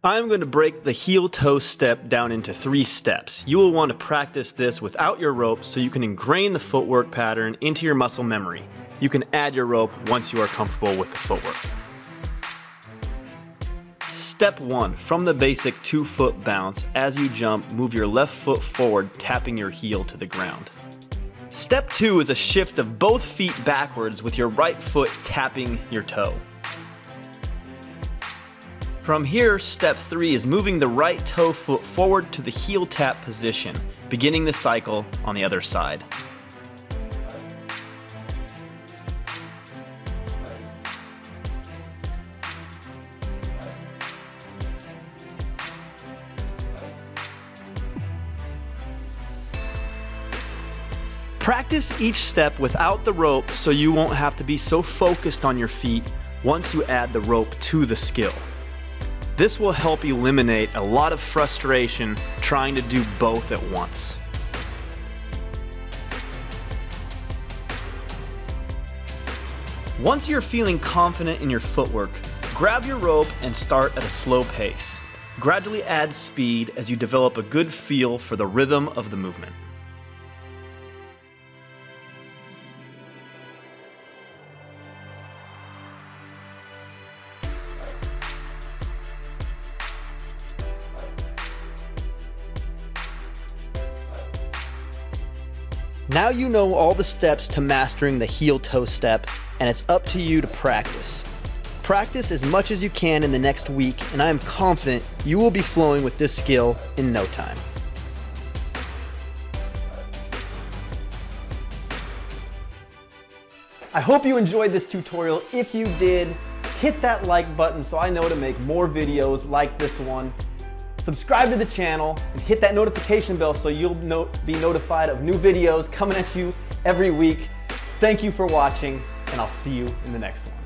I'm going to break the heel-toe step down into 3 steps. You will want to practice this without your rope so you can ingrain the footwork pattern into your muscle memory. You can add your rope once you are comfortable with the footwork. Step 1. From the basic 2-foot bounce, as you jump, move your left foot forward, tapping your heel to the ground. Step 2 is a shift of both feet backwards with your right foot tapping your toe. From here, step 3 is moving the right toe foot forward to the heel tap position, beginning the cycle on the other side. Practice each step without the rope so you won't have to be so focused on your feet once you add the rope to the skill. This will help eliminate a lot of frustration trying to do both at once. Once you're feeling confident in your footwork, grab your rope and start at a slow pace. Gradually add speed as you develop a good feel for the rhythm of the movement. Now you know all the steps to mastering the heel-toe step, and it's up to you to practice. Practice as much as you can in the next week, and I am confident you will be flowing with this skill in no time. I hope you enjoyed this tutorial. If you did, hit that like button so I know to make more videos like this one. Subscribe to the channel and hit that notification bell so you'll be notified of new videos coming at you every week. Thank you for watching, and I'll see you in the next one.